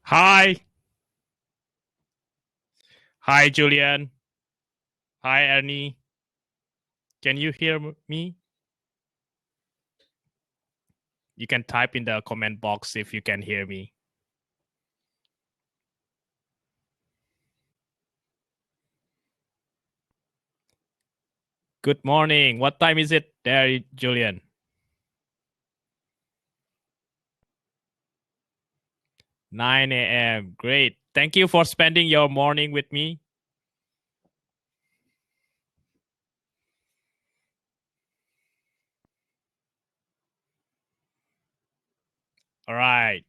Hi. Hi, Julian. Hi, Ernie. Can you hear me? You can type in the comment box if you can hear me. Good morning. What time is it there, Julian? 9 a.m. Great. Thank you for spending your morning with me. All right.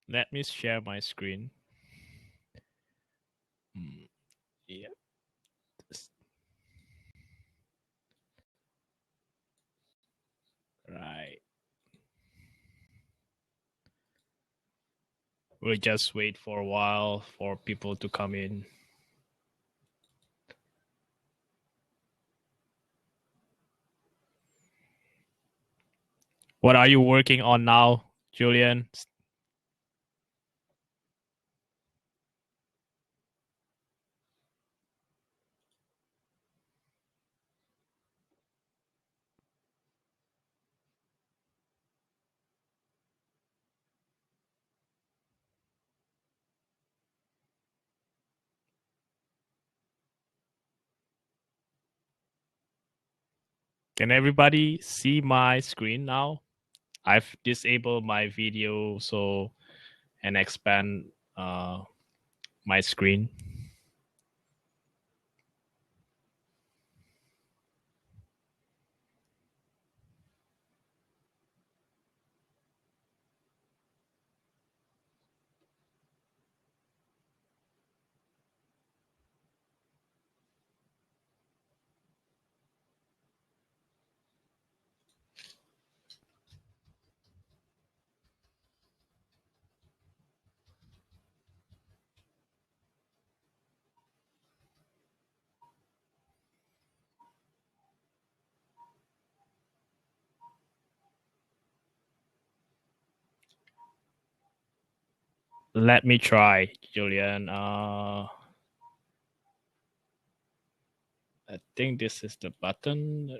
Let me share my screen. Yeah. Right. We'll just wait for a while for people to come in. What are you working on now, Julian? Can everybody see my screen now? I've disabled my video and expand my screen. Let me try, Julian. I think this is the button.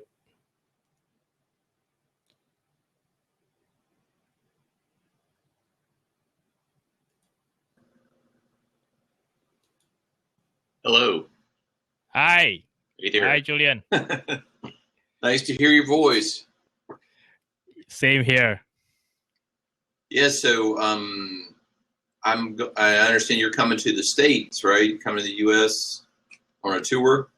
Hello. Hi. Hey there. Hi, Julian. Nice to hear your voice. Same here. Yeah, so I understand you're coming to the States, right? Coming to the US on a tour?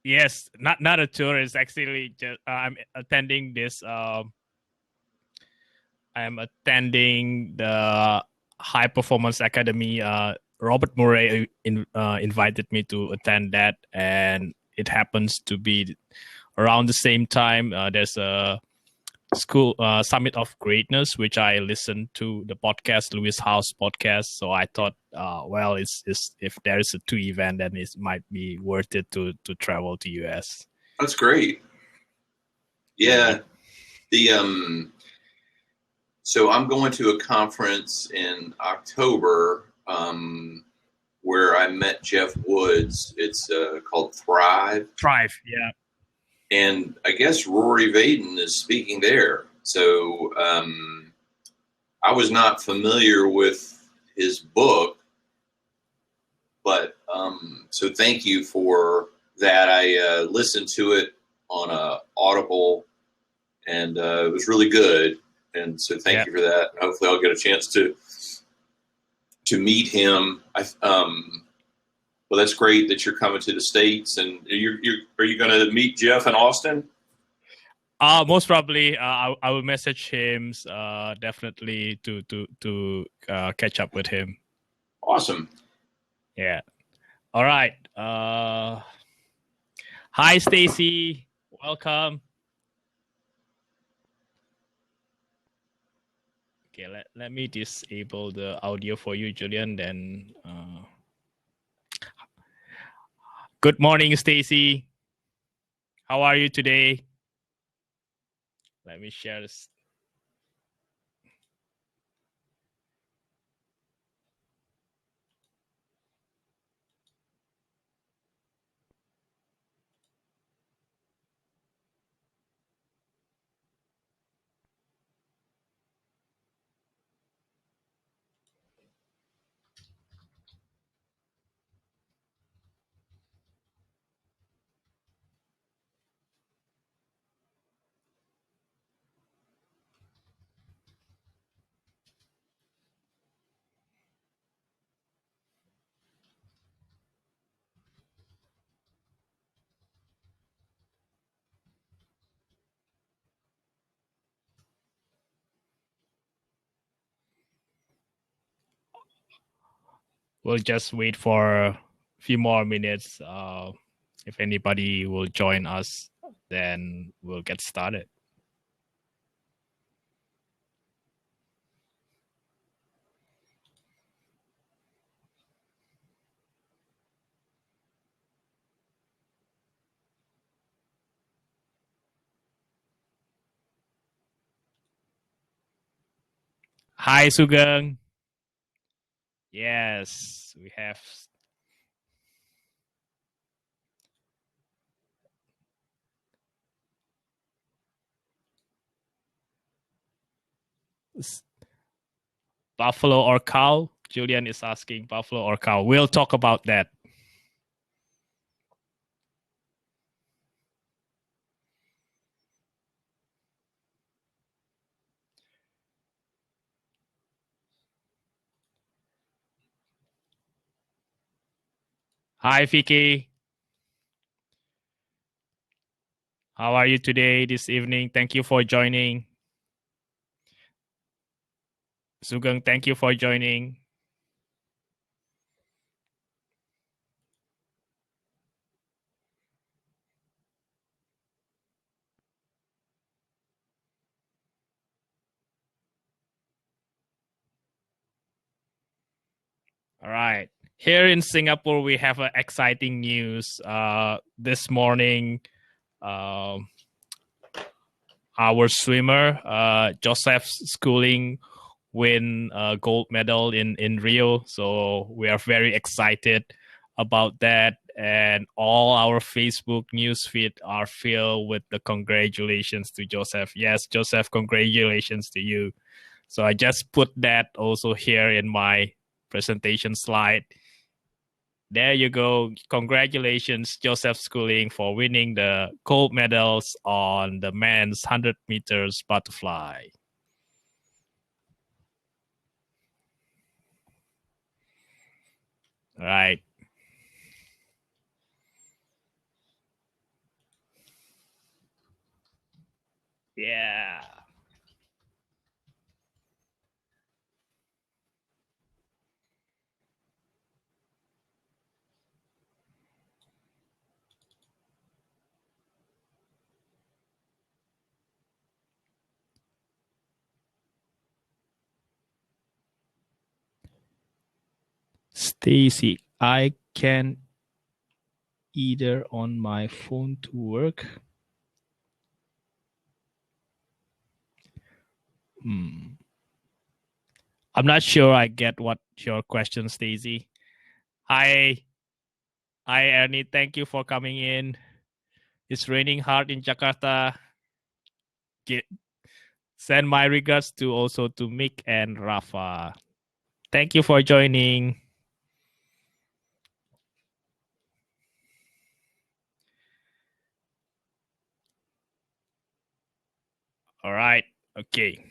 Yes, not a tour. It's actually just I'm attending this. I'm attending the High Performance Academy. Robert Murray invited me to attend that, and it happens to be around the same time. There's a school summit of greatness, which I listened to the podcast, Lewis House podcast. So I thought, it's if there is a two event, then it might be worth it to travel to US. That's great. Yeah. The so I'm going to a conference in October where I met Jeff Woods. It's called Thrive. Yeah. And I guess Rory Vaden is speaking there. So I was not familiar with his book, but so thank you for that. I listened to it on Audible, and it was really good. And so thank you for that. Hopefully, I'll get a chance to meet him. Well, that's great that you're coming to the States. And are you going to meet Jeff in Austin? Most probably, I will message him definitely to catch up with him. Awesome. Yeah. All right. Hi, Stacy. Welcome. Okay, let me disable the audio for you, Julian. Then, Good morning, Stacy. How are you today? Let me share this. We'll just wait for a few more minutes. If anybody will join us, then we'll get started. Hi, Sugeng. Yes, we have buffalo or cow. Julian is asking buffalo or cow. We'll talk about that. Hi, Vicky. How are you today, this evening? Thank you for joining. Sugeng, thank you for joining. All right. Here in Singapore, we have exciting news. This morning, our swimmer, Joseph Schooling, win a gold medal in Rio. So we are very excited about that. And all our Facebook newsfeed are filled with the congratulations to Joseph. Yes, Joseph, congratulations to you. So I just put that also here in my presentation slide. There you go. Congratulations, Joseph Schooling, for winning the gold medals on the men's 100 meters butterfly. All right. Yeah. Stacy, I can either on my phone to work. I'm not sure I get what your question, Stacy. Hi, Ernie. Thank you for coming in. It's raining hard in Jakarta. Send my regards to also to Mick and Rafa. Thank you for joining. All right. Okay.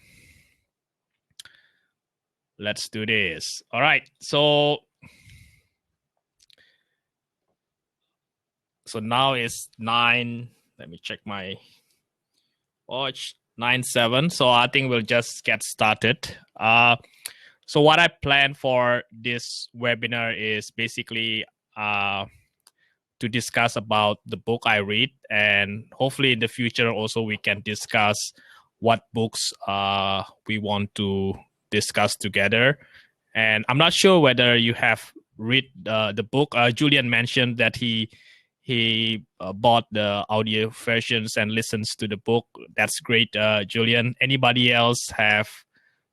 Let's do this. All right. So now it's 9. Let me check my watch. 9:07. So I think we'll just get started. So what I plan for this webinar is basically to discuss about the book I read, and hopefully in the future also we can discuss what books we want to discuss together. And I'm not sure whether you have read the book. Julian mentioned that he he bought the audio versions and listens to the book. That's great, Julian. Anybody else have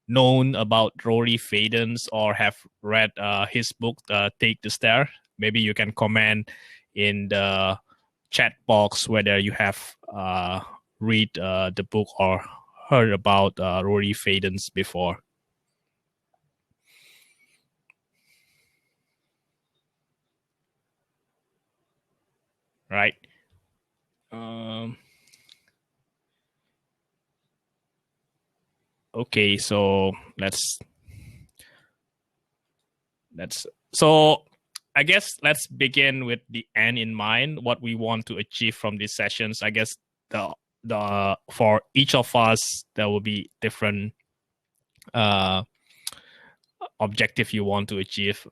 known about Rory Vaden's or have read his book, Take the Stair? Maybe you can comment in the chat box whether you have read the book or heard about Rory Vaden's before. Right. Okay, so so I guess let's begin with the end in mind, what we want to achieve from these sessions. I guess the for each of us there will be different objective you want to achieve.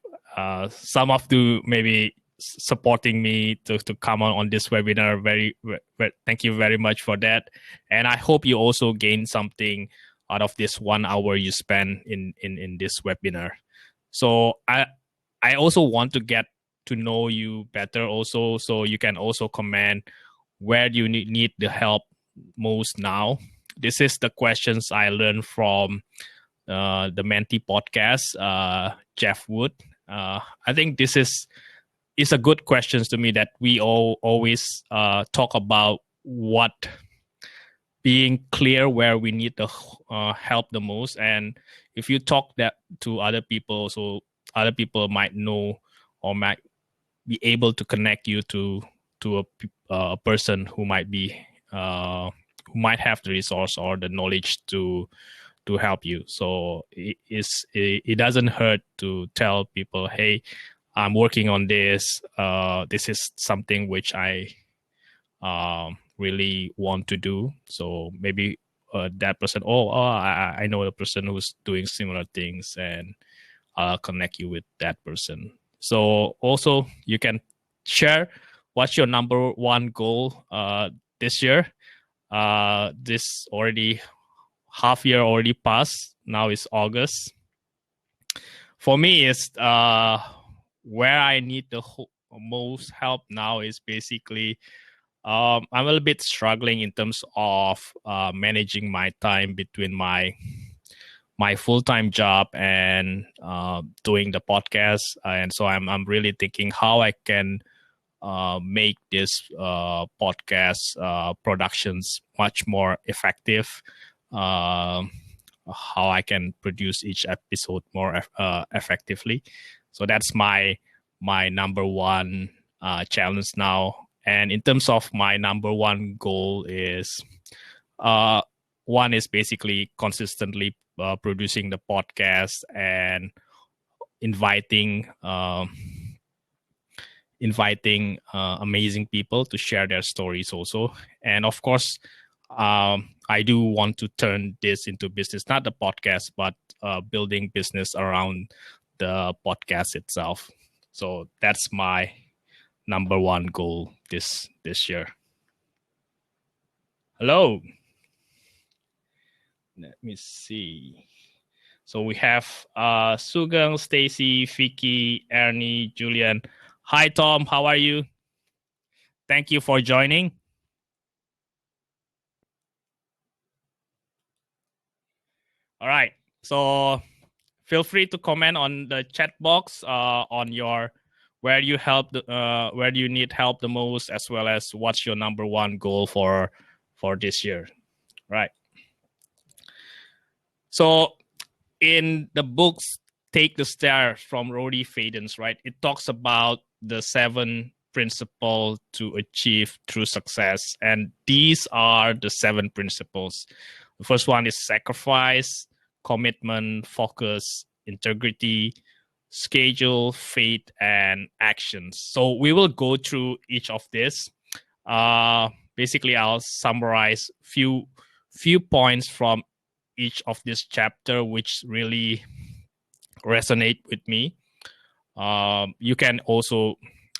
Some of you maybe supporting me to come on this webinar. Very thank you very much for that, and I hope you also gain something out of this 1 hour you spend in this webinar. So I also want to get to know you better also, so you can also comment where do you need the help most now. This is the questions I learned from the Mentee podcast, Jeff Wood. I think this is a good questions to me, that we always talk about what being clear where we need the help the most. And if you talk that to other people, so other people might know or might be able to connect you to a person who might be who might have the resource or the knowledge to help you. So it doesn't hurt to tell people, hey, I'm working on this. This is something which I really want to do. So maybe that person, I know a person who's doing similar things, and I'll connect you with that person. So also you can share what's your number one goal this year. This already half year already passed. Now it's August. For me, it's where I need the most help now is basically I'm a little bit struggling in terms of managing my time between my full-time job and doing the podcast. And so I'm really thinking how I can make this podcast productions much more effective. How I can produce each episode more effectively. So that's my number one challenge now. And in terms of my number one goal is one is basically consistently producing the podcast and inviting amazing people to share their stories also. And of course, I do want to turn this into business, not the podcast, but building business around the podcast itself. So that's my number one goal this year. Hello. Let me see. So we have Sugeng, Stacy, Vicky, Ernie, Julian. Hi, Tom. How are you? Thank you for joining. All right. So feel free to comment on the chat box on your where you where do you need help the most, as well as what's your number one goal for this year. Right. So in the books Take the Stair from Rory Vaden's, right, it talks about the 7 principles to achieve true success. And these are the 7 principles. The first one is sacrifice, commitment, focus, integrity, schedule, faith, and actions. So we will go through each of this. Basically, I'll summarize few points from each of this chapter which really resonate with me. You can also,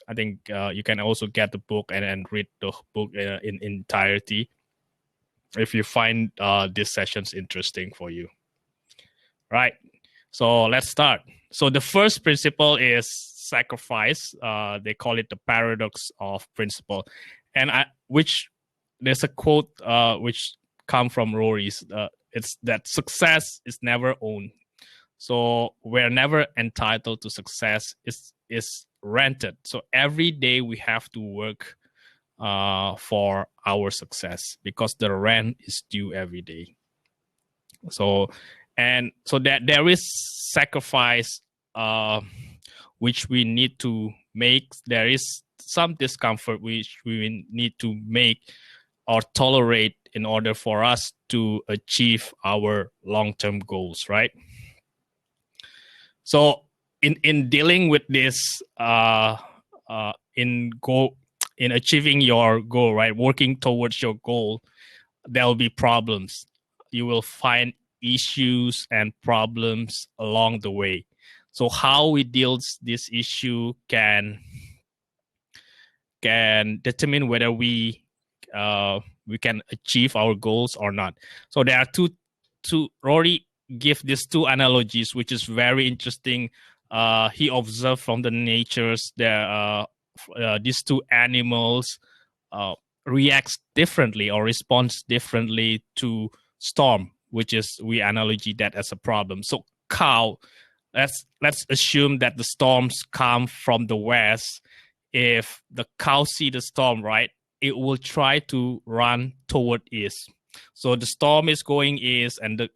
I think, you can also get the book and read the book in entirety if you find these sessions interesting for you. Right. So let's start. So the first principle is sacrifice. They call it the paradox of principle, and there's a quote which come from Rory's. It's that success is never owned. So we're never entitled to success. It's rented. So every day we have to work for our success because the rent is due every day. So that there is sacrifice which we need to make. There is some discomfort which we need to make or tolerate in order for us to achieve our long-term goals, right? So in dealing with this, in achieving your goal, right, working towards your goal, there will be problems. You will find issues and problems along the way. So how we deal this issue can determine whether we can achieve our goals or not. So there are two Rory give these two analogies, which is very interesting. He observed from the natures that these two animals reacts differently or responds differently to storm, which is we analogy that as a problem. So cow, let's assume that the storms come from the west. If the cow see the storm, right, it will try to run toward east. So the storm is going east and the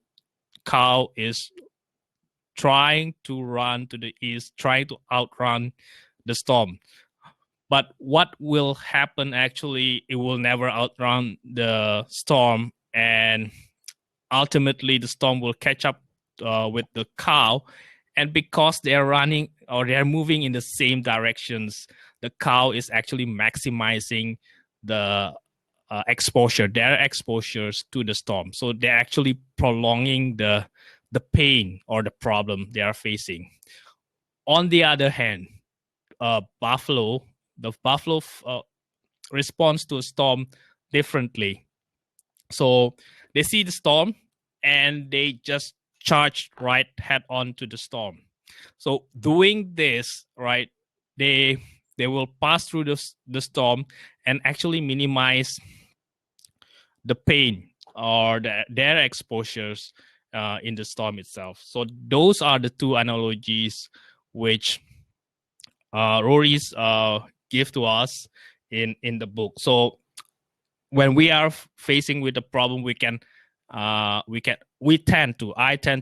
cow is trying to run to the east, trying to outrun the storm. But what will happen actually, it will never outrun the storm, and ultimately the storm will catch up with the cow. And because they're running or they're moving in the same directions, the cow is actually maximizing the exposure, their exposures to the storm. So they're actually prolonging the pain or the problem they are facing. On the other hand, the buffalo responds to a storm differently. So they see the storm and they just charge right head on to the storm. So doing this, right, they will pass through the storm and actually minimize the pain or their exposures in the storm itself. So those are the two analogies which Rory's give to us in the book. So when we are facing with a problem, I tend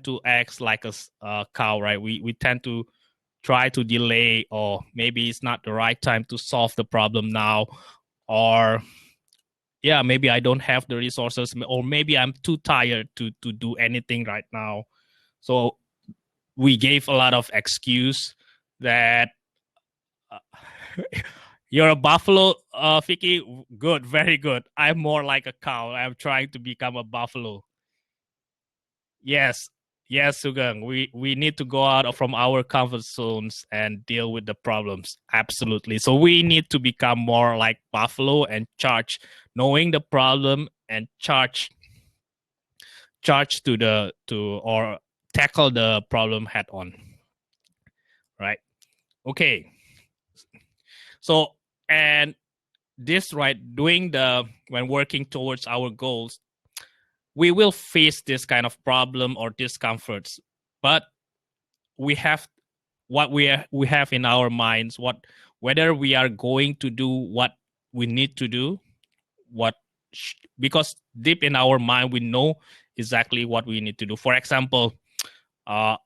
to act like a cow, right? We tend to try to delay, or maybe it's not the right time to solve the problem now, or maybe I don't have the resources, or maybe I'm too tired to do anything right now. So we gave a lot of excuse that you're a buffalo, Vicky. Good, very good. I'm more like a cow. I'm trying to become a buffalo. Yes, Sugeng. We need to go out from our comfort zones and deal with the problems. Absolutely. So we need to become more like buffalo and charge, knowing the problem and charge or tackle the problem head on. Right. Okay. So, and this, right, when working towards our goals, we will face this kind of problem or discomforts, but we have what we have in our minds, whether we are going to do what we need to do, because deep in our mind we know exactly what we need to do. For example, I'm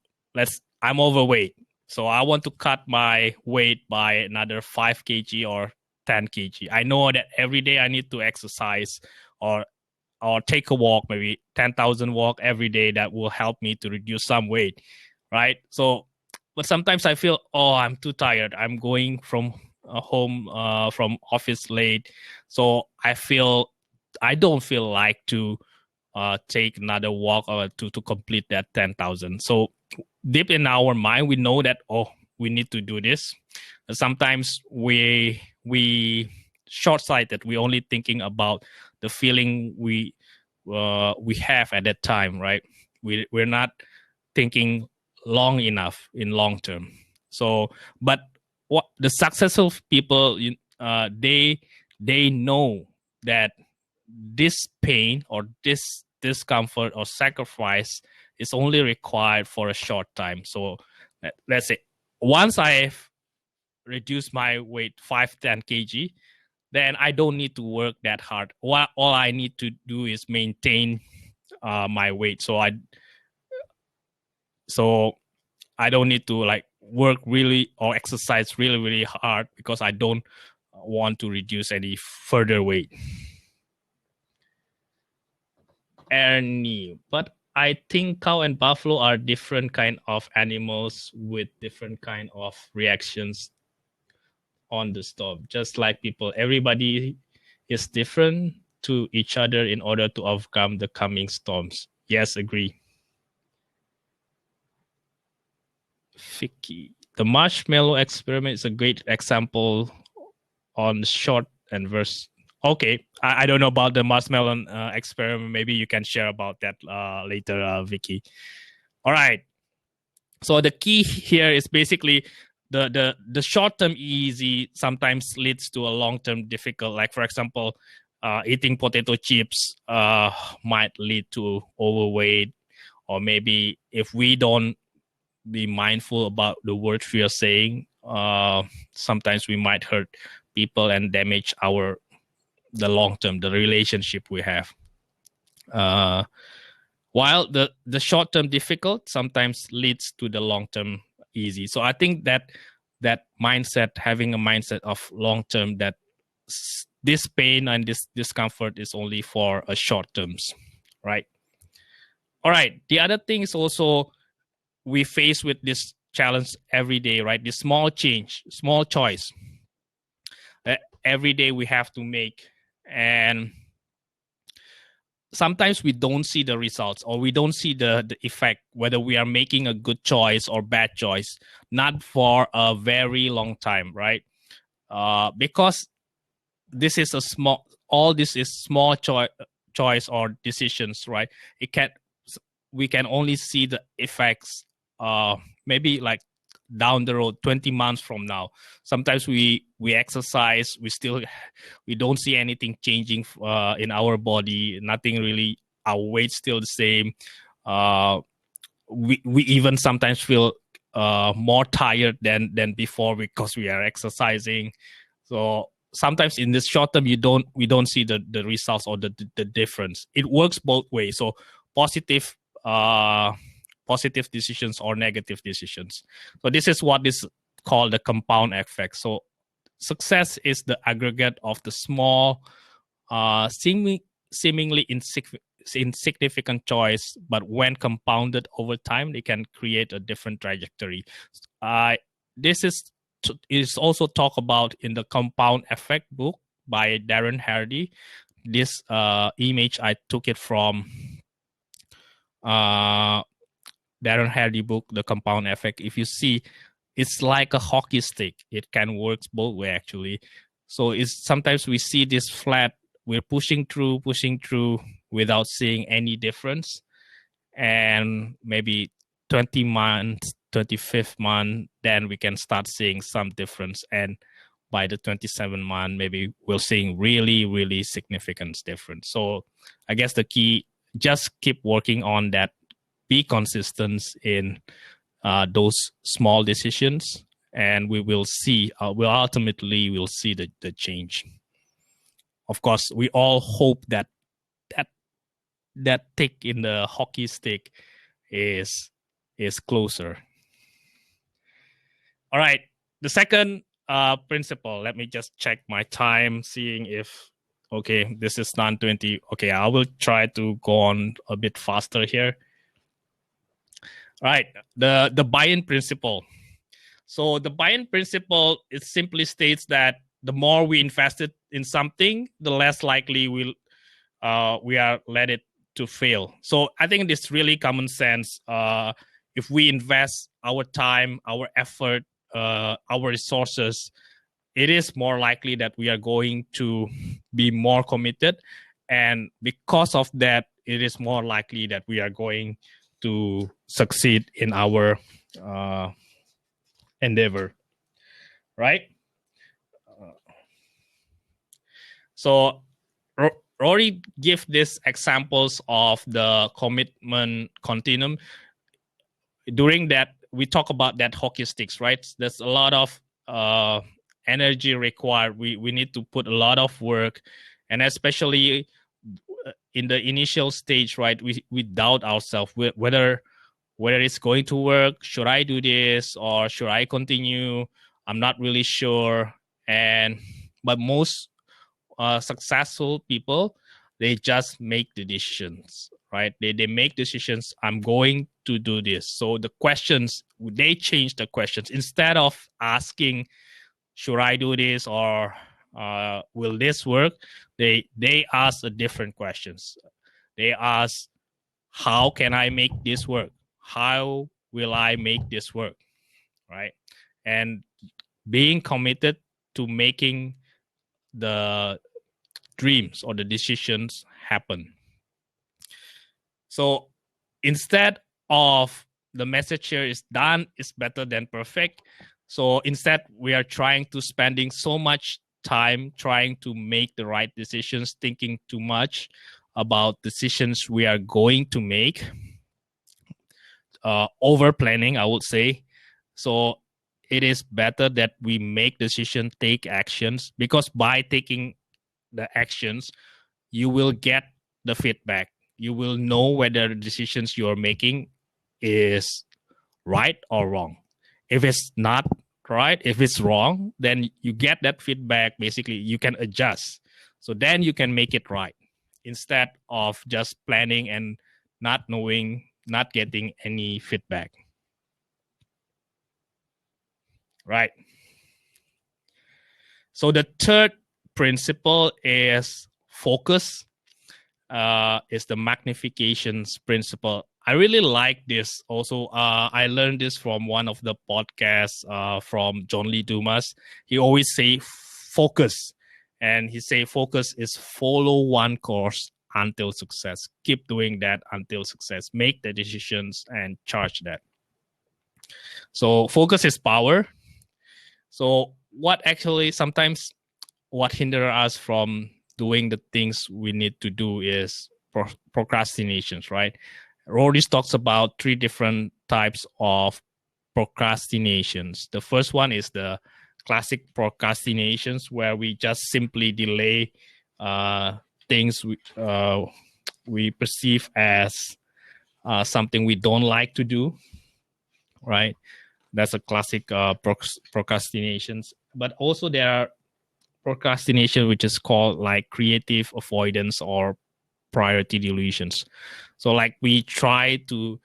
overweight, so I want to cut my weight by another 5 kg or 10 kg. I know that every day I need to exercise or take a walk, maybe 10,000 walk every day. That will help me to reduce some weight, right? So, but sometimes I feel, I'm too tired. I'm going from home from office late, so I don't feel like to take another walk or to complete that 10,000. So deep in our mind, we know that we need to do this. Sometimes we short-sighted. We only thinking about the feeling we have at that time, right? We're not thinking long enough in long term. So, but what the successful people, they know that this pain or this discomfort or sacrifice is only required for a short time. So let's say once I've reduced my weight 5-10 kg, then I don't need to work that hard. All I need to do is maintain my weight. So I don't need to like work really or exercise really, really hard because I don't want to reduce any further weight. But I think cow and buffalo are different kind of animals with different kind of reactions on the storm. Just like people, everybody is different to each other in order to overcome the coming storms. Yes, agree. Vicky. The marshmallow experiment is a great example on short and verse. Okay, I don't know about the marshmallow experiment. Maybe you can share about that later, Vicky. All right. So the key here is basically the short term easy sometimes leads to a long term difficult. Like for example, eating potato chips might lead to overweight, or maybe if we don't be mindful about the words we are saying, sometimes we might hurt people and damage the long term, the relationship we have. While the short term difficult sometimes leads to the long term easy. So I think that mindset, having a mindset of long term, that this pain and this discomfort is only for a short terms, right? All right. The other thing is also we face with this challenge every day, right? This small change, small choice every day we have to make, and sometimes we don't see the results or we don't see the effect, whether we are making a good choice or bad choice, not for a very long time, right? Because this is all this is small choice or decisions, right? We can only see the effects maybe like down the road 20 months from now. Sometimes we exercise, we don't see anything changing in our body, nothing really, our weight still the same. We even sometimes feel more tired than before because we are exercising. So sometimes in this short term we don't see the results or the difference. It works both ways. So positive decisions or negative decisions. So this is what is called the compound effect. So success is the aggregate of the small, seemingly insignificant choice, but when compounded over time, they can create a different trajectory. This is also talked about in the Compound Effect book by Darren Hardy. This image, I took it from Darren Hardy book, The Compound Effect. If you see, it's like a hockey stick. It can work both way actually. So it's sometimes we see this flat, we're pushing through without seeing any difference. And maybe 20 months, 25th month, then we can start seeing some difference. And by the 27th month, maybe we're seeing really, really significant difference. So I guess the key, just keep working on that. Be consistent in those small decisions, and we will see. We'll ultimately see the change. Of course, we all hope that tick in the hockey stick is closer. All right, the second principle. Let me just check my time, seeing if okay, this is 9:20. Okay, I will try to go on a bit faster here. All right, the buy-in principle. So the buy-in principle, it simply states that the more we invested in something, the less likely we are let it to fail. So I think it's really common sense. If we invest our time, our effort, our resources, it is more likely that we are going to be more committed, and because of that, it is more likely that we are going to succeed in our endeavor. right? So Rory give these examples of the commitment continuum. During that, we talk about that hockey sticks, right? There's a lot of energy required. We need to put a lot of work, and especially in the initial stage, right? We doubt ourselves whether it's going to work. Should I do this or should I continue? I'm not really sure. But most successful people, they just make the decisions, right? They make decisions. I'm going to do this. So the questions, they change the questions. Instead of asking, should I do this or will this work? They ask a different questions. They ask, how can I make this work? How will I make this work? Right? And being committed to making the dreams or the decisions happen. So instead of the message here is done is better than perfect. So instead, we are trying to spending so much time trying to make the right decisions, thinking too much about decisions we are going to make, over planning, I would say. So it is better that we make decisions, take actions, because by taking the actions, you will get the feedback. You will know whether the decisions you're making is right or wrong. If it's not right, if it's wrong, then you get that feedback. Basically, you can adjust. So then you can make it right instead of just planning and not knowing, not getting any feedback. Right. So the third principle is focus. Is the magnifications principle. I really like this. Also, I learned this from one of the podcasts from John Lee Dumas. He always say focus, and he say focus is follow one course until success. Keep doing that until success. Make the decisions and charge that. So focus is power. So what actually sometimes what hinder us from doing the things we need to do is procrastinations, right? Rory talks about 3 different types of procrastinations. The first one is the classic procrastinations, where we just simply delay things we perceive as something we don't like to do, right? That's a classic procrastinations. But also there are procrastination which is called like creative avoidance or priority delusions. So like we try to,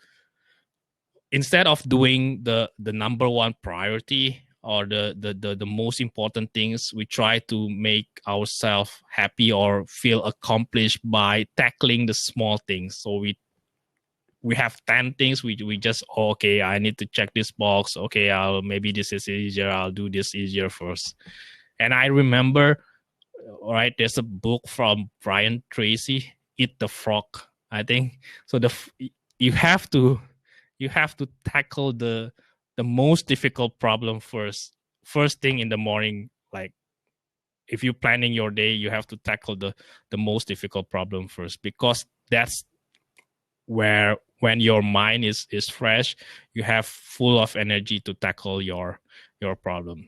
instead of doing the number one priority or the most important things, we try to make ourselves happy or feel accomplished by tackling the small things. So we have 10 things, we just, okay, I need to check this box, okay, maybe this is easier, I'll do this easier first. And I remember, all right, there's a book from Brian Tracy, Eat the Frog, I think. So you have to tackle the most difficult problem first thing in the morning. Like if you're planning your day, you have to tackle the most difficult problem first, because that's where, when your mind is fresh, you have full of energy to tackle your problem.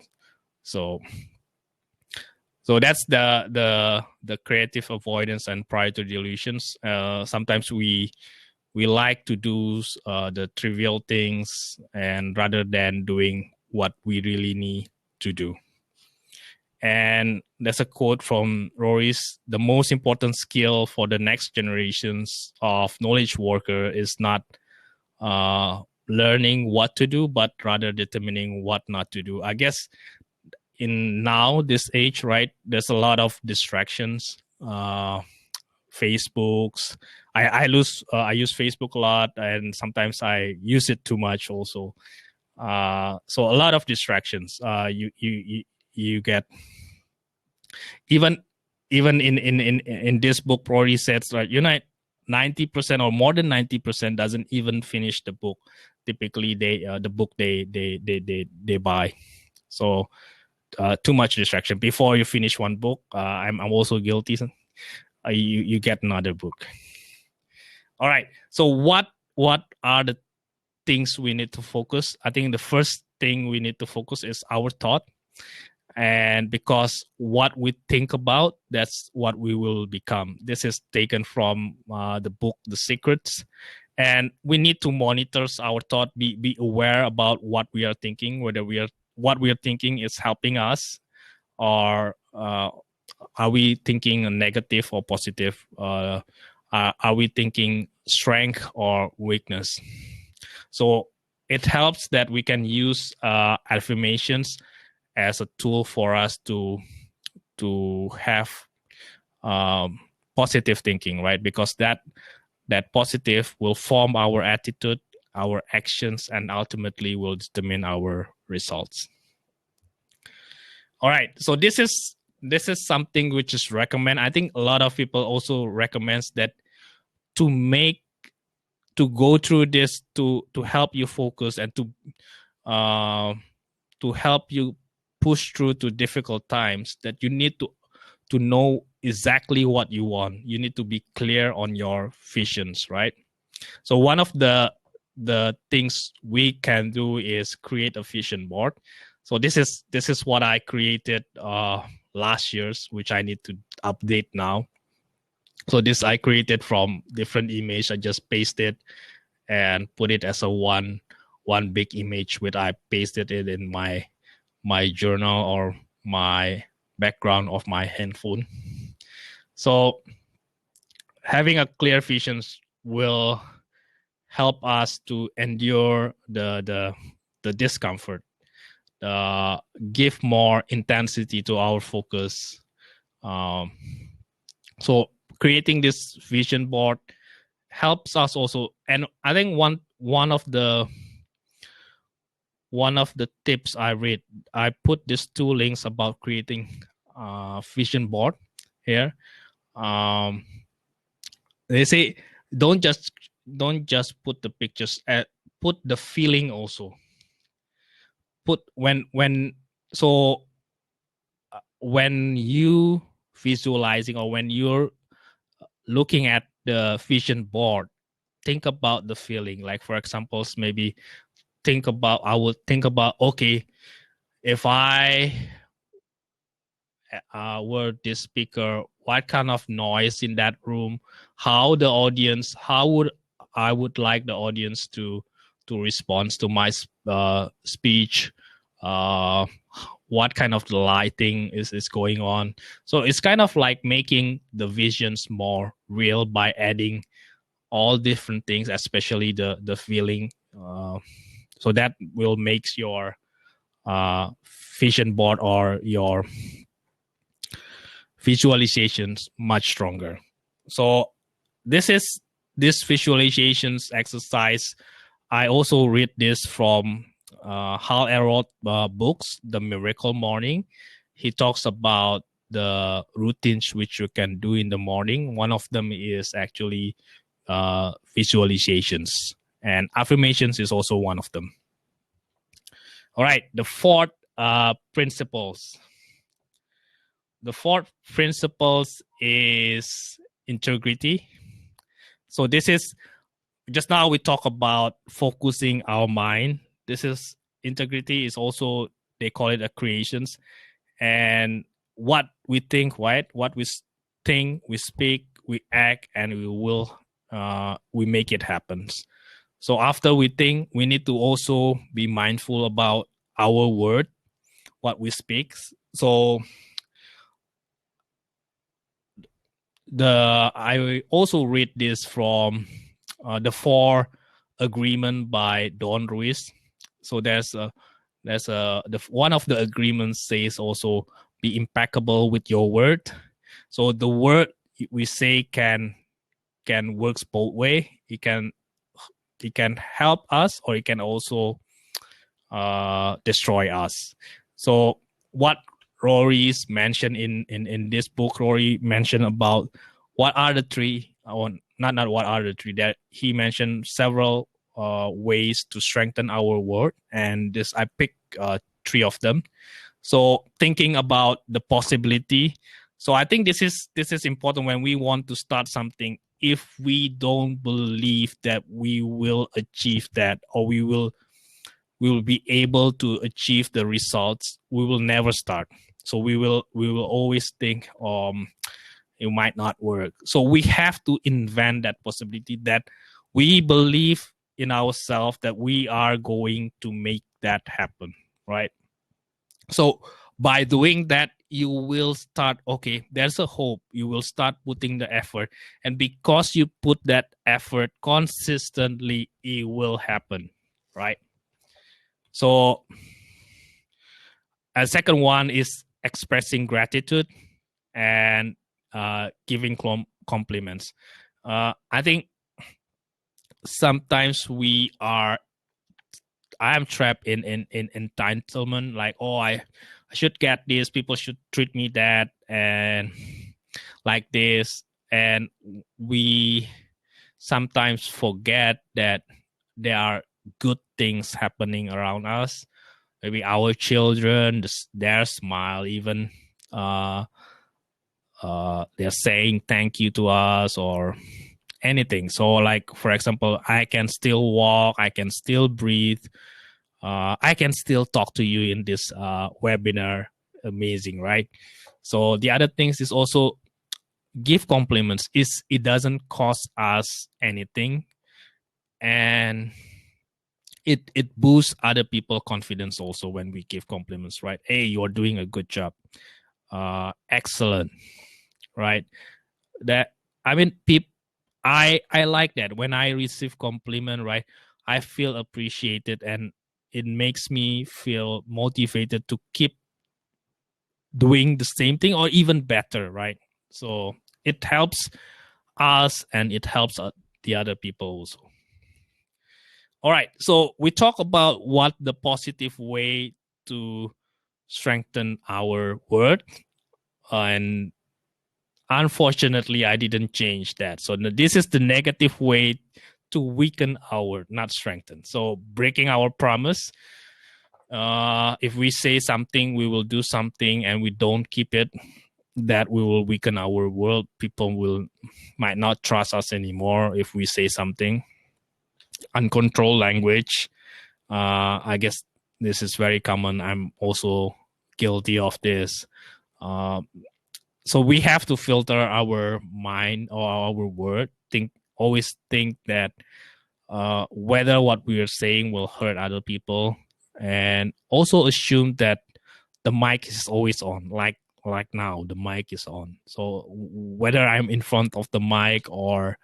So that's the creative avoidance and priority delusions. Sometimes we like to do the trivial things, and rather than doing what we really need to do. And there's a quote from Rory's: the most important skill for the next generations of knowledge worker is not learning what to do, but rather determining what not to do. I guess in now this age, right, there's a lot of distractions. Facebooks, I use Facebook a lot, and sometimes I use it too much also. So a lot of distractions. You get, even in this book, Rory says that 90% or more than 90% doesn't even finish the book. Typically, they the book they buy. So too much distraction. Before you finish one book, I'm also guilty. You get another book. All right. So what are the things we need to focus? I think the first thing we need to focus is our thought. And because what we think about, that's what we will become. This is taken from the book, The Secrets. And we need to monitor our thought, be aware about what we are thinking, whether what we are thinking is helping us, or are we thinking a negative or positive? Are we thinking strength or weakness? So it helps that we can use affirmations as a tool for us to have positive thinking, right? Because that positive will form our attitude, our actions, and ultimately will determine our results. All right, so this is something which is recommend. I think a lot of people also recommends that to go through this to help you focus and to help you push through to difficult times, that you need to know exactly what you want. You need to be clear on your visions, right? So one of the things we can do is create a vision board. So this is what I created last year's, which I need to update now. So this I created from different image. I just pasted and put it as a one big image, which I pasted it in my journal or my background of my handphone. So having a clear vision will help us to endure the discomfort, give more intensity to our focus. So creating this vision board helps us also. And I think one of the tips I read, I put these two links about creating vision board here. They say don't just put the pictures, put the feeling also. Put when you visualizing or when you're looking at the vision board, think about the feeling. Like for example, maybe I would think about, okay, if I were this speaker, what kind of noise in that room, how would I would like the audience to respond to my speech, what kind of lighting is going on. So it's kind of like making the visions more real by adding all different things, especially the feeling. So that will make your vision board or your visualizations much stronger. So this visualizations exercise. I also read this from Hal Elrod books, The Miracle Morning. He talks about the routines which you can do in the morning. One of them is actually visualizations, and affirmations is also one of them. All right, the fourth principles. The fourth principles is integrity. So this is, just now we talk about focusing our mind. This is integrity is also, they call it a creations. And what we think, right? What we think, we speak, we act, and we make it happen. So after we think, we need to also be mindful about our word, what we speak. So I also read this from the 4 Agreement by Don Ruiz. So there's one of the agreements says also be impeccable with your word. So the word we say can works both way. It can help us, or it can also destroy us. So what Rory's mentioned in this book, Rory mentioned about what are the 3, or not what are the 3, that he mentioned several ways to strengthen our word, and this I picked 3 of them. So thinking about the possibility. So I think this is important when we want to start something. If we don't believe that we will achieve that, or we will be able to achieve the results, we will never start. So we will always think it might not work. So we have to invent that possibility, that we believe in ourselves that we are going to make that happen, right? So by doing that, you will start, okay, there's a hope. You will start putting the effort. And because you put that effort consistently, it will happen, right? So a second one is expressing gratitude and giving compliments. I think sometimes I am trapped in entitlement, like, oh, I should get this, people should treat me that and like this, and we sometimes forget that there are good things happening around us. Maybe our children, their smile, even they're saying thank you to us or anything. So like, for example, I can still walk, I can still breathe, I can still talk to you in this webinar. Amazing, right? So the other things is also give compliments. It doesn't cost us anything, and it boosts other people confidence also when we give compliments, right? Hey, you're doing a good job, excellent, right? That, I mean, I like that when I receive compliment, right? I feel appreciated, and it makes me feel motivated to keep doing the same thing or even better, right? So it helps us and it helps the other people also. All right, so we talk about what the positive way to strengthen our word, and unfortunately I didn't change that. So this is the negative way to weaken our, not strengthen. So breaking our promise. If we say something, we will do something, and we don't keep it, that we will weaken our word. People might not trust us anymore if we say something. Uncontrolled language. I guess this is very common. I'm also guilty of this. So we have to filter our mind or our word. Always think that whether what we are saying will hurt other people, and also assume that the mic is always on. Like now, the mic is on. So whether I'm in front of the mic or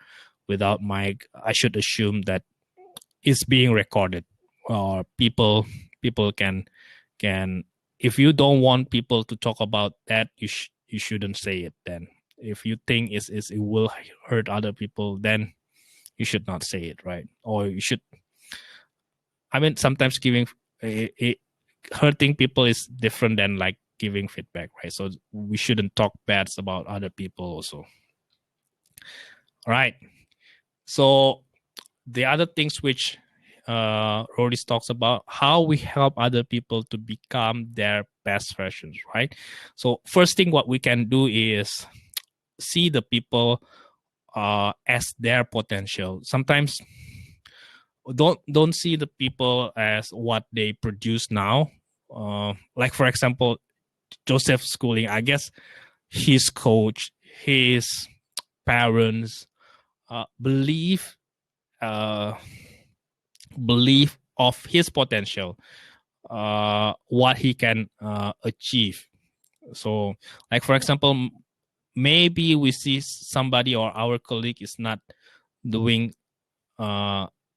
without mic, I should assume that it's being recorded, or people can. If you don't want people to talk about that, you shouldn't say it. Then, if you think it will hurt other people, then you should not say it, right? Or you should. I mean, sometimes hurting people is different than like giving feedback, right? So we shouldn't talk bad about other people also. All right. So the other things which Rory talks about, how we help other people to become their best versions, right? So first thing what we can do is see the people as their potential. Sometimes don't see the people as what they produce now. Like for example, Joseph Schooling, I guess his coach, his parents believe of his potential, what he can achieve. So like for example, maybe we see somebody or our colleague is not doing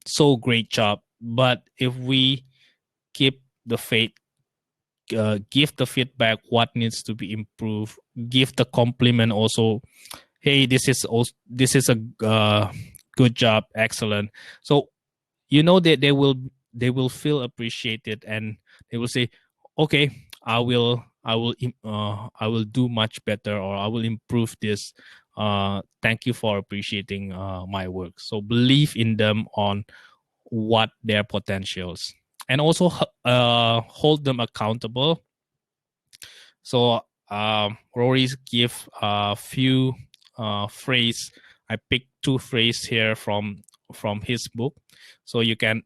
so great job, but if we keep the faith, give the feedback what needs to be improved, give the compliment also, hey, this is a good job, excellent. So that they will feel appreciated, and they will say, okay, I will do much better, or I will improve this. Thank you for appreciating my work. So believe in them on what their potentials, and also hold them accountable. So Rory's give a few phrase. I picked 2 phrases here from his book, so you can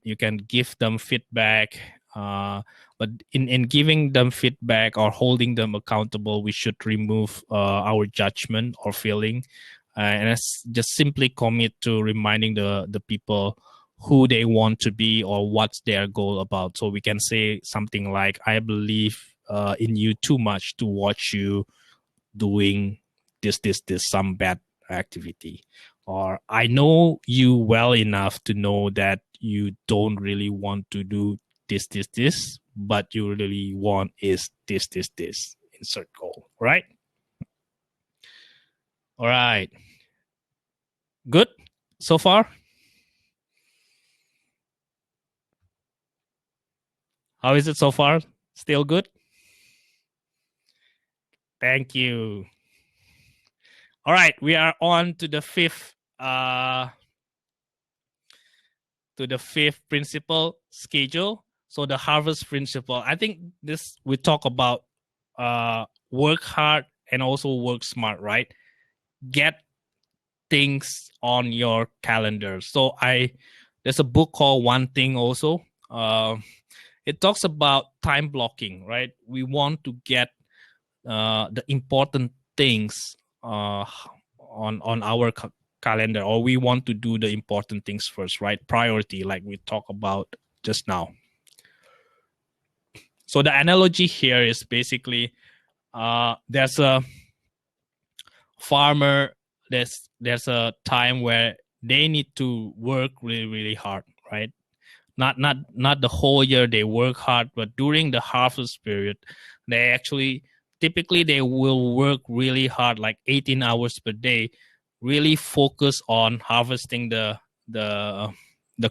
give them feedback. But in giving them feedback or holding them accountable, we should remove our judgment or feeling, and just simply commit to reminding the people who they want to be or what's their goal about. So we can say something like, I believe in you too much to watch you doing this some bad activity, or I know you well enough to know that you don't really want to do this, but you really want is this, insert goal, right? All right, good so far. How is it so far? Still good? Thank you. All right, we are on to the fifth principle, schedule. So the harvest principle. I think this we talk about work hard and also work smart, right? Get things on your calendar. So there's a book called One Thing also. It talks about time blocking, right? We want to get the important things on our calendar, or we want to do the important things first, right? Priority, like we talked about just now. So the analogy here is basically there's a farmer, there's a time where they need to work really, really hard, right? Not the whole year they work hard, but during the harvest period, they actually typically they will work really hard, like 18 hours per day, really focus on harvesting the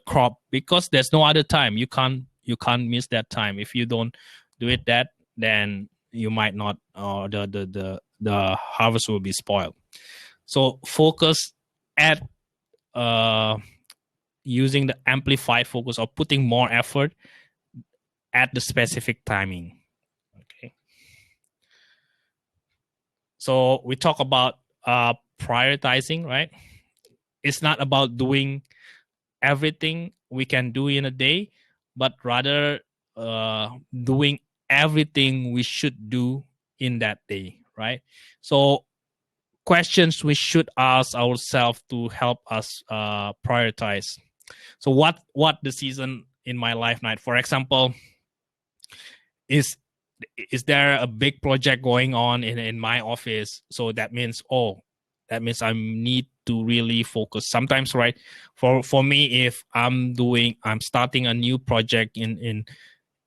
crop, because there's no other time. You can't miss that time. If you don't do it that, then you might not, or the harvest will be spoiled. So focus at using the amplified focus, or putting more effort at the specific timing. Okay. So we talk about prioritizing, right? It's not about doing everything we can do in a day, but rather doing everything we should do in that day, right? So questions we should ask ourselves to help us prioritize. So what the season in my life night, for example, is there a big project going on in my office? So that means I need to really focus sometimes, right? For me, if I'm starting a new project in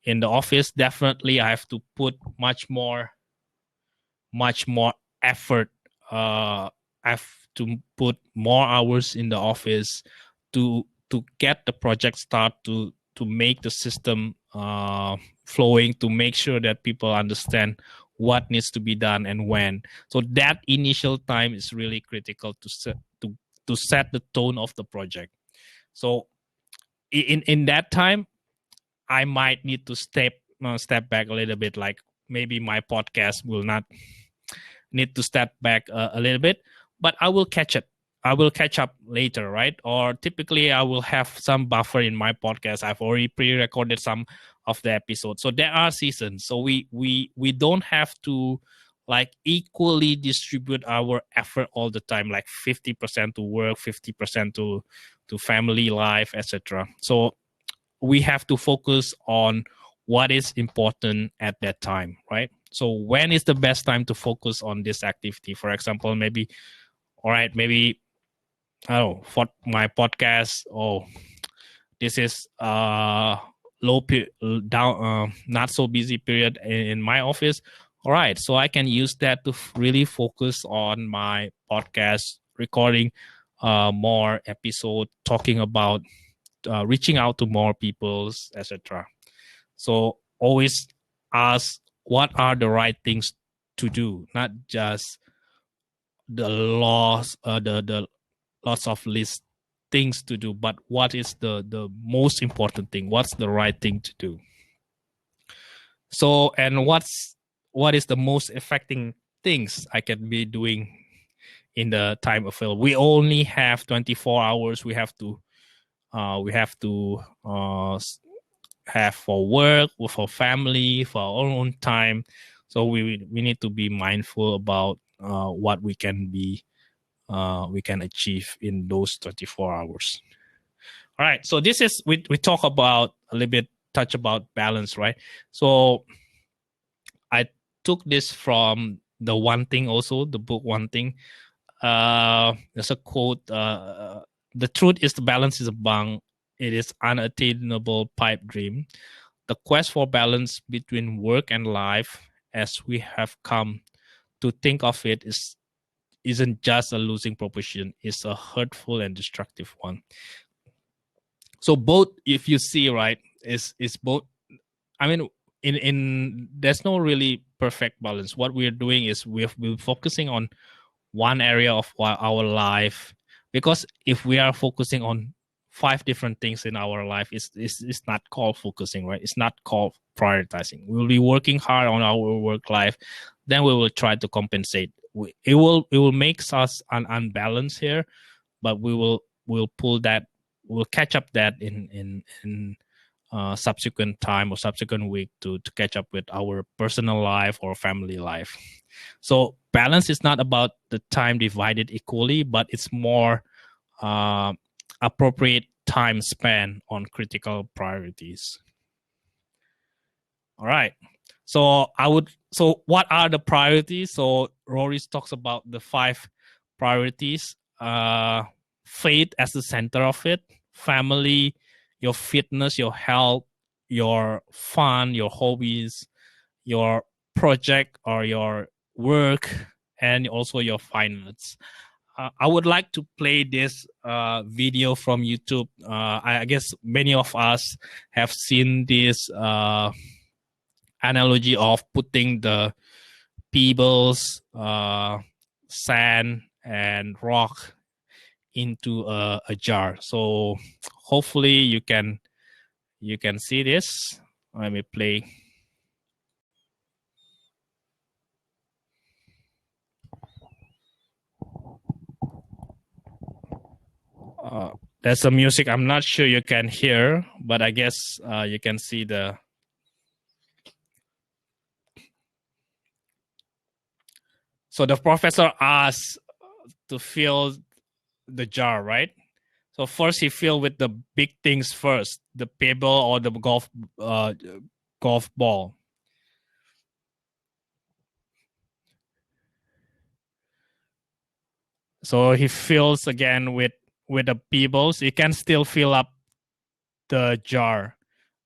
the office, definitely I have to put much more effort. I have to put more hours in the office to get the project start, to make the system flowing, to make sure that people understand what needs to be done and when. So that initial time is really critical to set the tone of the project. So in that time, I might need to step back a little bit. Like maybe my podcast will not need to step back a little bit, but I will catch it. I will catch up later, right? Or typically I will have some buffer in my podcast. I've already pre-recorded some of the episodes. So there are seasons. So we don't have to like equally distribute our effort all the time, like 50% to work, 50% to family life, etc. So we have to focus on what is important at that time, right? So when is the best time to focus on this activity? For example, maybe, all right, maybe, I don't know, for my podcast, this is not so busy period in my office. All right, so I can use that to really focus on my podcast, recording more episode, talking about reaching out to more people, etc. So always ask what are the right things to do, not just the lots of list things to do, but what is the most important thing? What's the right thing to do? So, and what's what is the most affecting things I can be doing in the time available. We only have 24 hours. We have to have for work, for family, for our own time. So we need to be mindful about what we can achieve in those 24 hours. All right. So this is we talk about a little bit, touch about balance, right? So I took this from the One Thing, also the book One Thing. There's a quote: "The truth is, the balance is a bang. It is unattainable pipe dream. The quest for balance between work and life, as we have come to think of it, isn't just a losing proposition. It's a hurtful and destructive one." So both, if you see, right, is both. I mean, in there's no really perfect balance. What we're doing is we're focusing on one area of our life, because if we are focusing on 5 different things in our life, it's not called focusing, right? It's not called prioritizing. We'll be working hard on our work life, then we will try to compensate. It will make us unbalanced here, but we'll catch up that in subsequent time or subsequent week to catch up with our personal life or family life. So balance is not about the time divided equally, but it's more appropriate time spent on critical priorities. All right. So what are the priorities? So Rory talks about the 5 priorities. Faith as the center of it, family, your fitness, your health, your fun, your hobbies, your project or your work, and also your finance. I would like to play this video from YouTube. I guess many of us have seen this analogy of putting the pebbles, sand, and rock into a jar. So hopefully you can see this. Let me play. There's some music I'm not sure you can hear, but I guess you can see the. So the professor asks to fill the jar, right? So first he fill with the big things first, the pebble or the golf ball. So he fills again with the pebbles. He can still fill up the jar,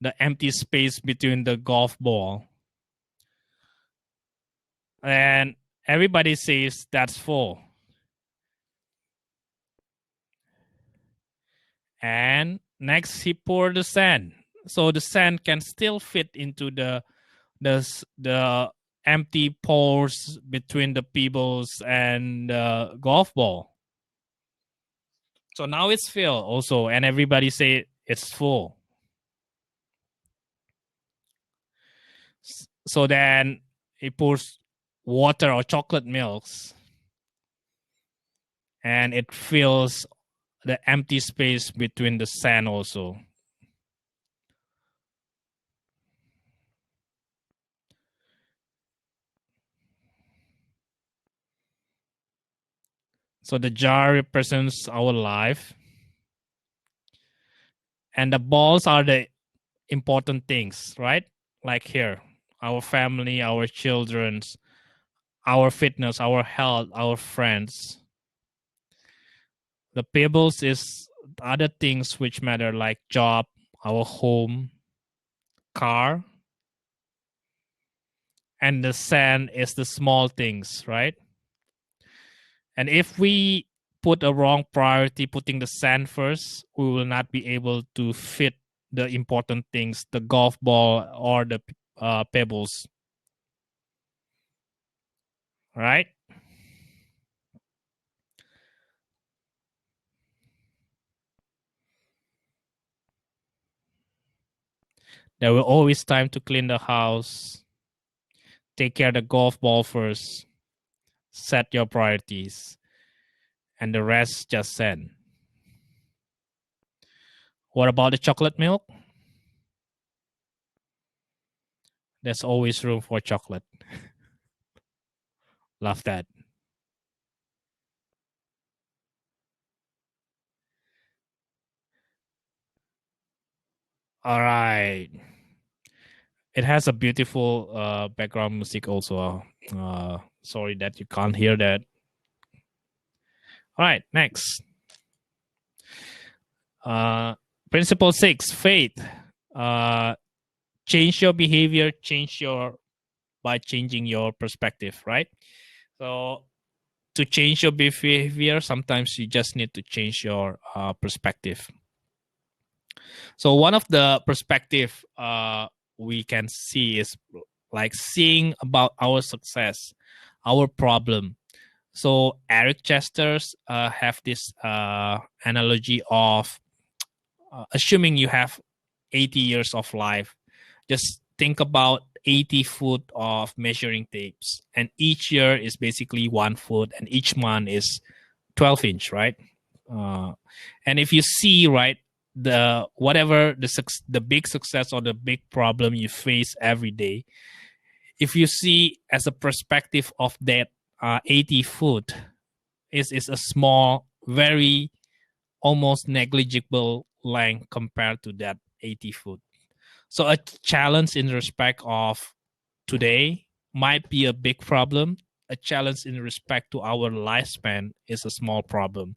the empty space between the golf ball. And everybody says that's full. And next he poured the sand. So the sand can still fit into the empty pores between the pebbles and the golf ball. So now it's filled also, and everybody say it's full. So then he pours water or chocolate milks, and it fills the empty space between the sand also. So the jar represents our life, and the balls are the important things, right? Like here, our family, our children's, our fitness, our health, our friends. The pebbles is other things which matter, like job, our home, car, and the sand is the small things, right? And if we put a wrong priority, putting the sand first, we will not be able to fit the important things, the golf ball or the pebbles. Right? There will always time to clean the house. Take care of the golf ball first. Set your priorities. And the rest just send. What about the chocolate milk? There's always room for chocolate. Love that. All right. It has a beautiful background music also. Sorry that you can't hear that. All right, next. Principle 6, faith. Change your behavior, by changing your perspective, right? So to change your behavior, sometimes you just need to change your perspective. So one of the perspective we can see is like seeing about our success, our problem. So Eric Chester's have this analogy of assuming you have 80 years of life, just think about 80 foot of measuring tapes, and each year is basically 1 foot, and each month is 12 inch, right? And if you see, right, the whatever the big success or the big problem you face every day, if you see as a perspective of that 80 foot is a small, very almost negligible length compared to that 80 foot. So a challenge in respect of today might be a big problem. A challenge in respect to our lifespan is a small problem.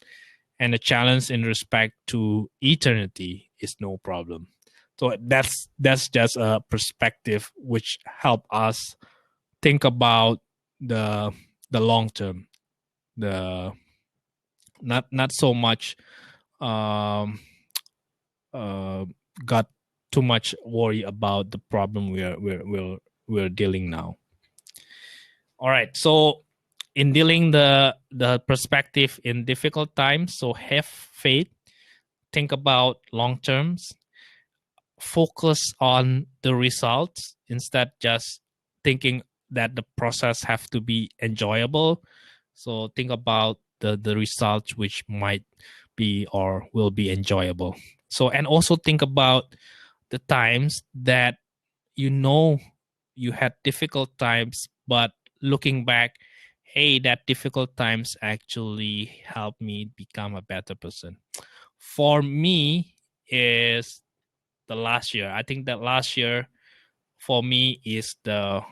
And a challenge in respect to eternity is no problem. So that's just a perspective which help us think about the long term, the not so much got too much worry about the problem we're dealing now. All right, so in dealing the perspective in difficult times, so have faith, think about long terms, focus on the results instead just thinking that the process have to be enjoyable. So think about the results which might be or will be enjoyable. So, and also think about the times that you had difficult times, but looking back, hey, that difficult times actually helped me become a better person. For me, is the last year. I think that last year for me is that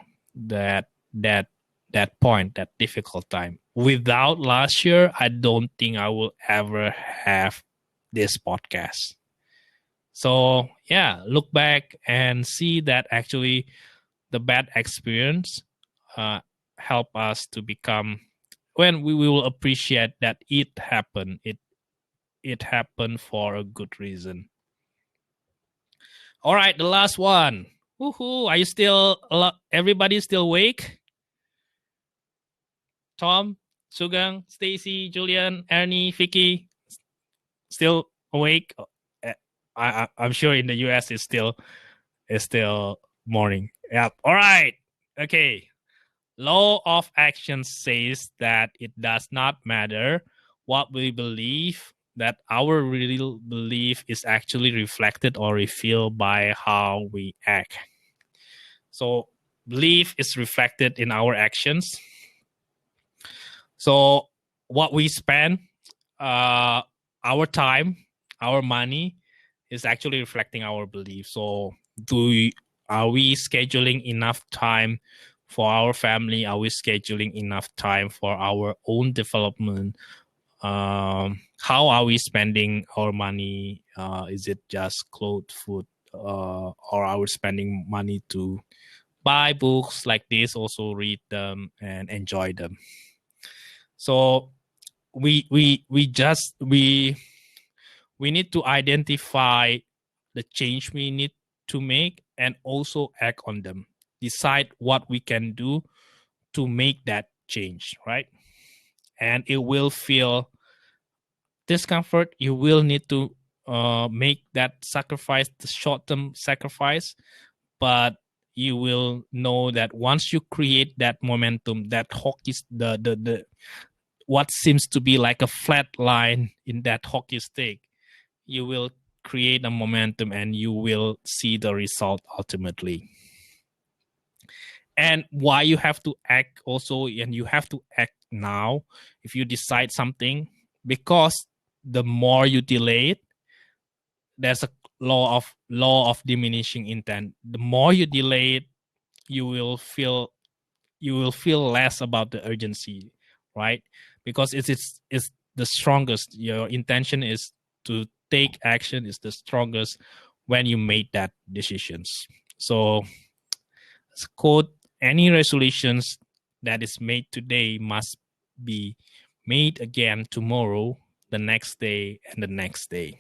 point, that difficult time. Without last year, I don't think I will ever have this podcast. So yeah, look back and see that actually the bad experience help us to become, when we will appreciate that it happened. It happened for a good reason. All right, the last one. Woohoo! Are you still? Everybody still awake? Tom, Sugang, Stacy, Julian, Ernie, Vicky, still awake? I'm sure in the US it's still morning. Yep. All right. Okay. Law of action says that it does not matter what we believe, that our real belief is actually reflected or revealed by how we act. So belief is reflected in our actions. So what we spend, our time, our money is actually reflecting our belief. So are we scheduling enough time for our family? Are we scheduling enough time for our own development? How are we spending our money? Is it just clothes, food, or are we spending money to buy books like this, also read them and enjoy them? So we need to identify the change we need to make and also act on them. Decide what we can do to make that change, right? And it will feel discomfort. You will need to make that sacrifice, the short-term sacrifice, but you will know that once you create that momentum, that hockey, the what seems to be like a flat line in that hockey stick, you will create a momentum and you will see the result ultimately. And why you have to act also, and you have to act now if you decide something, because the more you delay it, there's a law of diminishing intent. The more you delay it, you will feel less about the urgency, right? Because it's the strongest. Your intention is to take action is the strongest when you made that decisions. So, quote, any resolutions that is made today must be made again tomorrow, the next day, and the next day.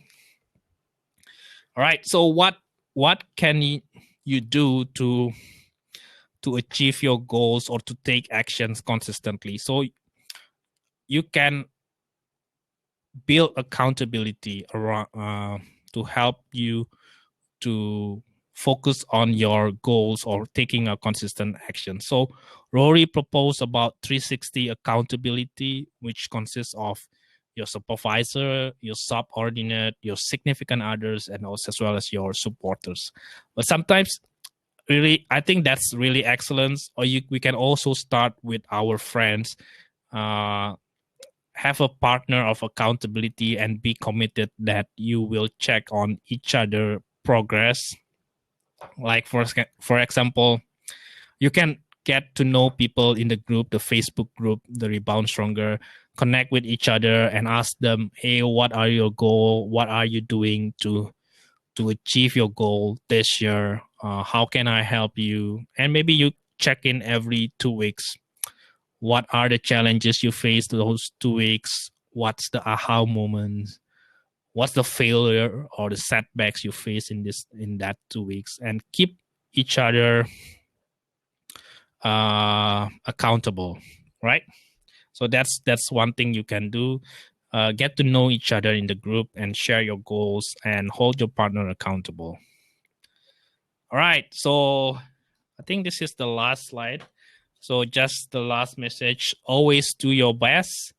All right. So what can you do to achieve your goals or to take actions consistently? So you can build accountability around to help you to focus on your goals or taking a consistent action. So Rory proposed about 360 accountability, which consists of your supervisor, your subordinate, your significant others, and also as well as your supporters. But sometimes really, I think that's really excellent. Or we can also start with our friends, have a partner of accountability and be committed that you will check on each other progress. Like for example, you can get to know people in the group, the Facebook group, the Rebound Stronger, connect with each other and ask them, hey, what are your goal? What are you doing to achieve your goal this year? How can I help you? And maybe you check in every 2 weeks. What are the challenges you face those 2 weeks? What's the aha moments? What's the failure or the setbacks you face in that 2 weeks? And keep each other accountable, right? So that's one thing you can do. Get to know each other in the group and share your goals and hold your partner accountable. All right, so I think this is the last slide. So just the last message, always do your best.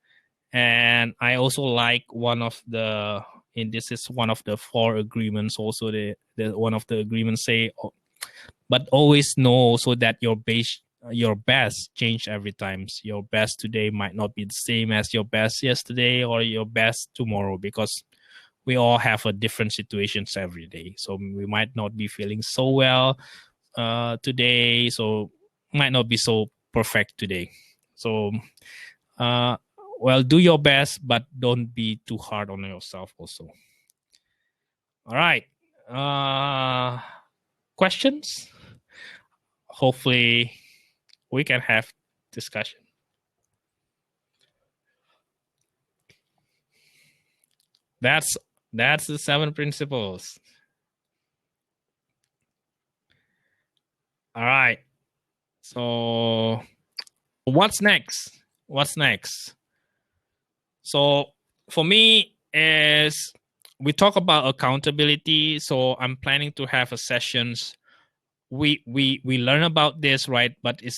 And I also like this is one of the 4 agreements also, the one of the agreements say, but always know also that your best change every time. Your best today might not be the same as your best yesterday or your best tomorrow, because we all have a different situations every day. So we might not be feeling so well today, so might not be so perfect today. So well, do your best, but don't be too hard on yourself also. All right. Questions? Hopefully we can have discussion. That's the 7 principles. All right. So what's next? So for me is we talk about accountability. So I'm planning to have a sessions. We learn about this, right? But it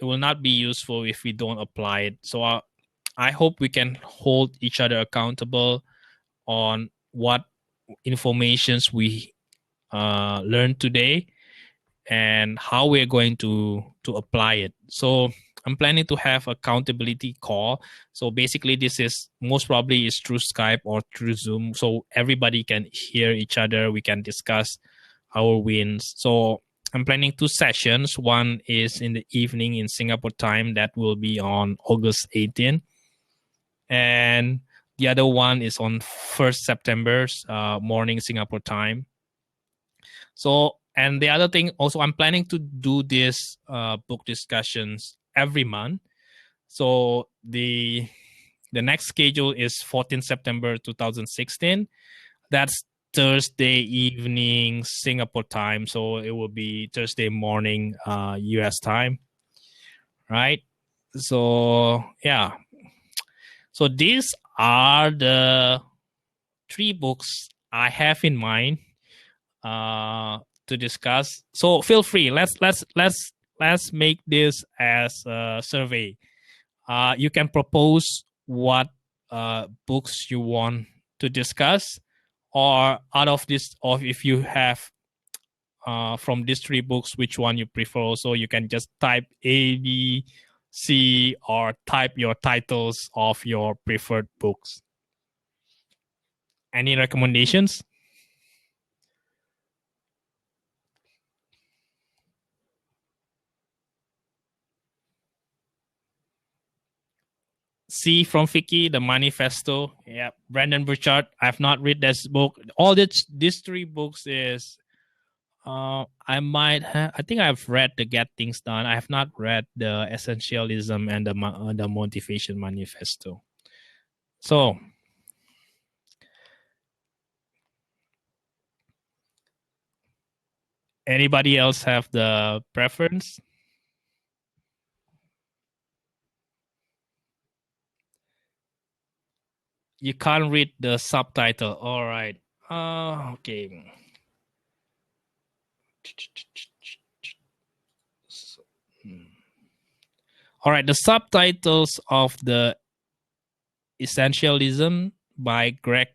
will not be useful if we don't apply it. So I hope we can hold each other accountable on what informations we learned today and how we're going to apply it. So I'm planning to have accountability call. So basically this is most probably is through Skype or through Zoom. So everybody can hear each other. We can discuss our wins. So I'm planning 2 sessions. One is in the evening in Singapore time. That will be on August 18th. And the other one is on 1st September morning Singapore time. So, and the other thing also, I'm planning to do this book discussions every month. So the next schedule is 14 September 2016. That's Thursday evening Singapore time. So it will be Thursday morning US time. Right? So yeah. So these are the 3 books I have in mind to discuss. So feel free. Let's make this as a survey. You can propose what books you want to discuss, or out of this, or if you have from these three books, which one you prefer. So you can just type A, B, C, or type your titles of your preferred books. Any recommendations? C from Vicky, The Manifesto. Yeah, Brandon Burchard. I've not read this book. All these three books is I might have. I think I've read the Get Things Done. I have not read the Essentialism and the Motivation Manifesto. So, anybody else have the preference? You can't read the subtitle. All right. Okay. All right. The subtitles of the Essentialism by Greg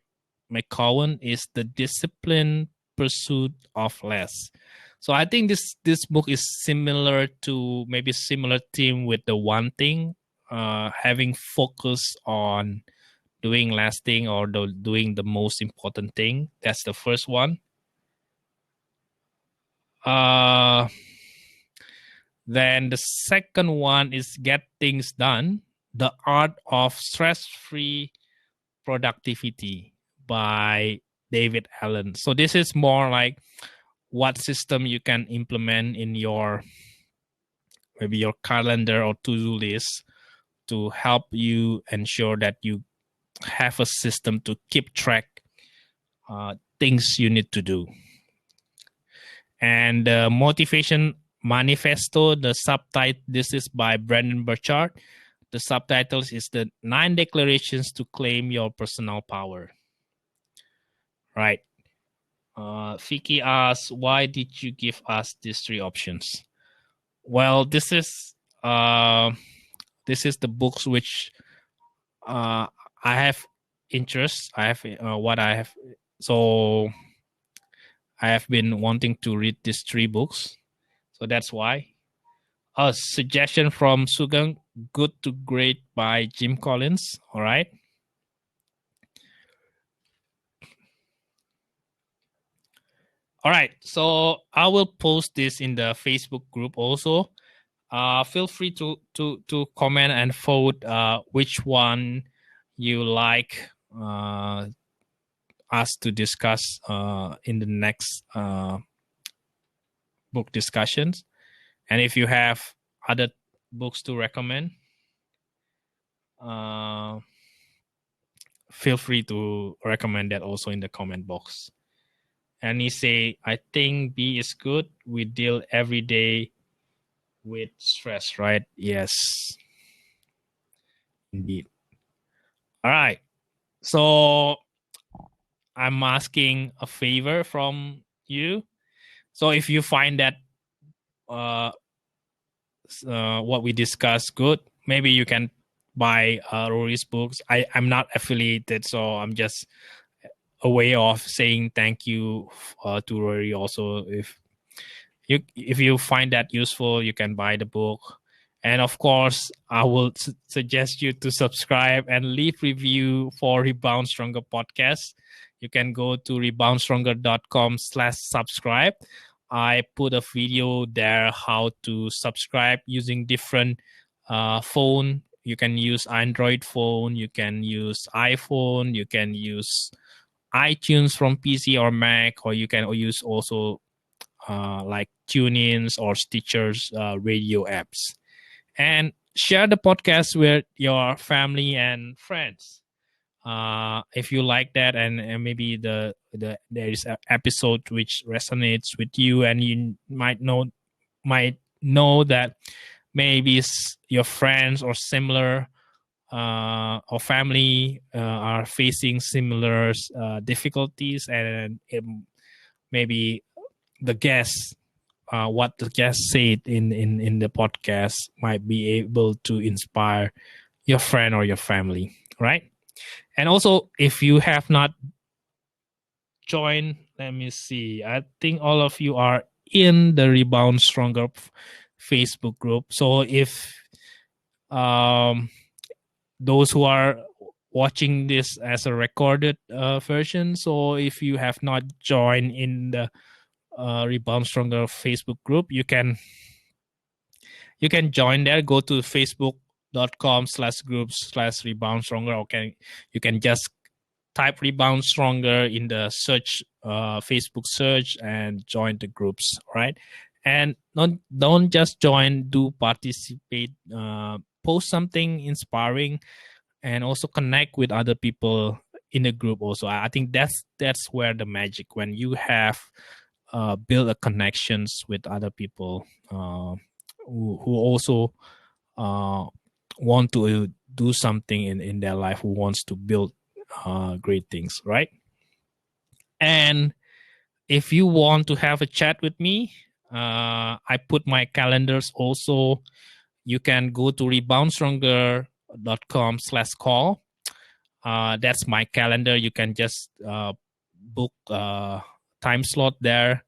McCowan is The Disciplined Pursuit of Less. So I think this book is similar to maybe similar theme with the One Thing, having focus on doing last thing or doing the most important thing. That's the first one. Then the second one is Get Things Done, The Art of Stress-Free Productivity by David Allen. So this is more like what system you can implement in your maybe your calendar or to-do list to help you ensure that you have a system to keep track things you need to do. And the Motivation Manifesto, the subtitle, this is by Brandon Burchard. The subtitles is the 9 Declarations to Claim Your Personal Power. Right. Vicky asks, why did you give us these three options? Well, this is the books which I have interest. I have so I have been wanting to read these three books. So that's why. A suggestion from Sugang, Good to Great by Jim Collins. All right. All right. So I will post this in the Facebook group also. Feel free to comment and vote which one you like us to discuss in the next book discussions. And if you have other books to recommend, feel free to recommend that also in the comment box. And he say, I think B is good. We deal every day with stress, right? Yes, indeed. All right. So I'm asking a favor from you. So if you find that what we discussed good, maybe you can buy Rory's books. I'm not affiliated, so I'm just a way of saying thank you to Rory. Also, if you find that useful, you can buy the book. And of course, I will suggest you to subscribe and leave review for Rebound Stronger podcast. You can go to reboundstronger.com/subscribe. I put a video there how to subscribe using different phone. You can use Android phone, you can use iPhone, you can use iTunes from PC or Mac, or you can use also like TuneIns or Stitcher's radio apps. And share the podcast with your family and friends. If you like that, and maybe there is an episode which resonates with you, and you might know that maybe your friends or similar or family are facing similar difficulties, and maybe the guests, what the guest said in the podcast might be able to inspire your friend or your family, right? And also, if you have not joined, let me see. I think all of you are in the Rebound Stronger Facebook group. So if those who are watching this as a recorded version, so if you have not joined in the Rebound Stronger Facebook group, you can join there. Go to facebook.com/groups/Rebound Stronger, or you can just type Rebound Stronger in the search, Facebook search, and join the groups, right? And don't just join, do participate, post something inspiring, and also connect with other people in the group. Also, I think that's where the magic, when you have build a connections with other people who also want to do something in their life, who wants to build great things, right? And if you want to have a chat with me, I put my calendars also. You can go to reboundstronger.com/call. That's my calendar. You can just book a time slot there.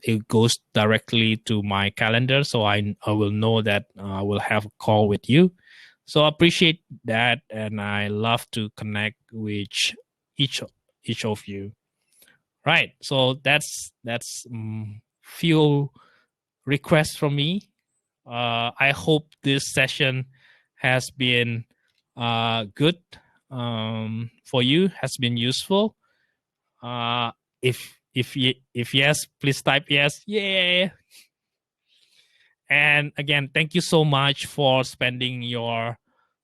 It goes directly to my calendar, so I will know that I will have a call with you. So I appreciate that, and I love to connect with each of you. Right. So that's few requests from me. I hope this session has been good for you, has been useful. If yes, please type yes. Yeah. And again, thank you so much for spending your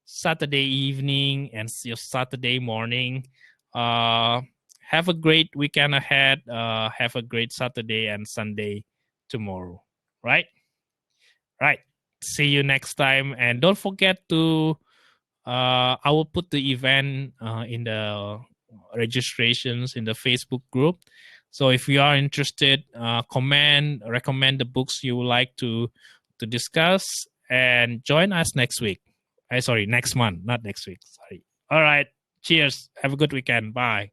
Saturday evening and your Saturday morning. Have a great weekend ahead. Have a great Saturday and Sunday tomorrow. Right? Right. See you next time. And don't forget to, I will put the event in the registrations in the Facebook group. So if you are interested, recommend the books you would like to discuss, and join us next week. Next month, not next week. Sorry. All right. Cheers. Have a good weekend. Bye.